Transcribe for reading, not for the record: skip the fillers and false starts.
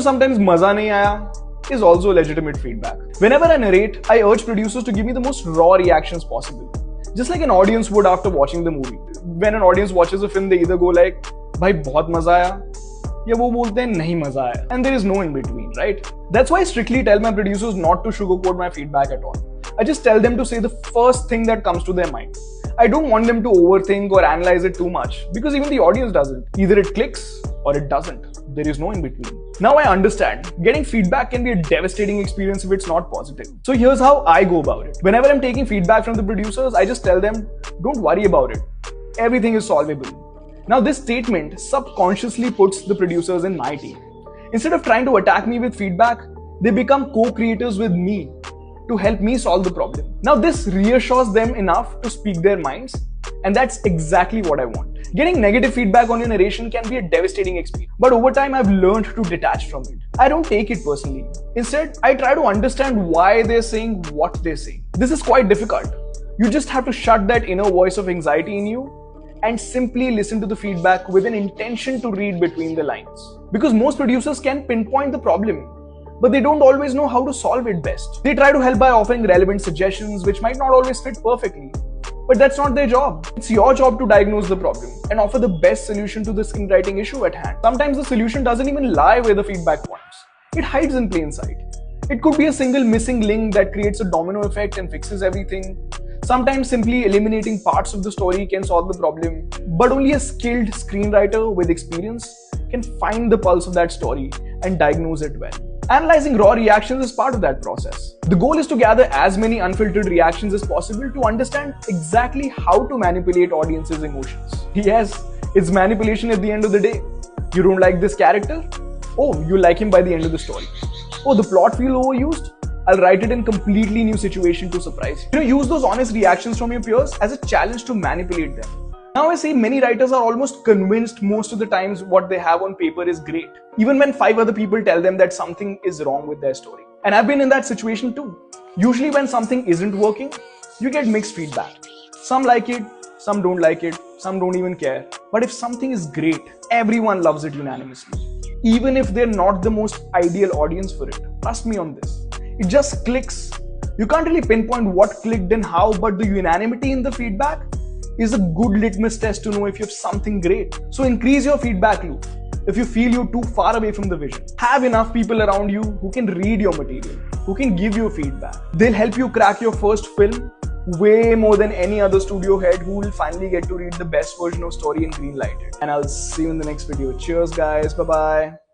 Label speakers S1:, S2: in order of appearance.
S1: Sometimes maza nahi aaya is also legitimate feedback. Whenever I narrate, I urge producers to give me the most raw reactions possible. Just like an audience would after watching the movie. When an audience watches a film, they either go like, "Bhai, bahut maza aaya," ya wo bolte hain, "Nahi maza aaya." And there is no in between, right? That's why I strictly tell my producers not to sugarcoat my feedback at all. I just tell them to say the first thing that comes to their mind. I don't want them to overthink or analyze it too much, because even the audience doesn't. Either it clicks or it doesn't. There is no in between. Now I understand, getting feedback can be a devastating experience if it's not positive. So here's how I go about it. Whenever I'm taking feedback from the producers, I just tell them, don't worry about it. Everything is solvable. Now this statement subconsciously puts the producers in my team. Instead of trying to attack me with feedback, they become co-creators with me to help me solve the problem. Now this reassures them enough to speak their minds, and that's exactly what I want. Getting negative feedback on your narration can be a devastating experience, but over time I've learned to detach from it. I don't take it personally. Instead, I try to understand why they're saying what they're saying. This is quite difficult. You just have to shut that inner voice of anxiety in you and simply listen to the feedback with an intention to read between the lines. Because most producers can pinpoint the problem, but they don't always know how to solve it best. They try to help by offering relevant suggestions which might not always fit perfectly. But that's not their job. It's your job to diagnose the problem and offer the best solution to the screenwriting issue at hand. Sometimes the solution doesn't even lie where the feedback points. It hides in plain sight. It could be a single missing link that creates a domino effect and fixes everything. Sometimes simply eliminating parts of the story can solve the problem, but only a skilled screenwriter with experience can find the pulse of that story and diagnose it well. Analyzing raw reactions is part of that process. The goal is to gather as many unfiltered reactions as possible to understand exactly how to manipulate audiences' emotions. Yes, it's manipulation at the end of the day. You don't like this character? Oh, you like him by the end of the story. Oh, the plot feels overused? I'll write it in completely new situation to surprise you. Use those honest reactions from your peers as a challenge to manipulate them. Now I see many writers are almost convinced most of the times what they have on paper is great, even when 5 other people tell them that something is wrong with their story. And I've been in that situation too. Usually when something isn't working, you get mixed feedback. Some like it, some don't like it, some don't even care. But if something is great, everyone loves it unanimously. Even if they're not the most ideal audience for it. Trust me on this. It just clicks. You can't really pinpoint what clicked and how, but the unanimity in the feedback is a good litmus test to know if you have something great. So increase your feedback loop. If you feel you're too far away from the vision, have enough people around you who can read your material, who can give you feedback. They'll help you crack your first film way more than any other studio head who will finally get to read the best version of story and greenlight it. And I'll see you in the next video. Cheers guys, bye bye.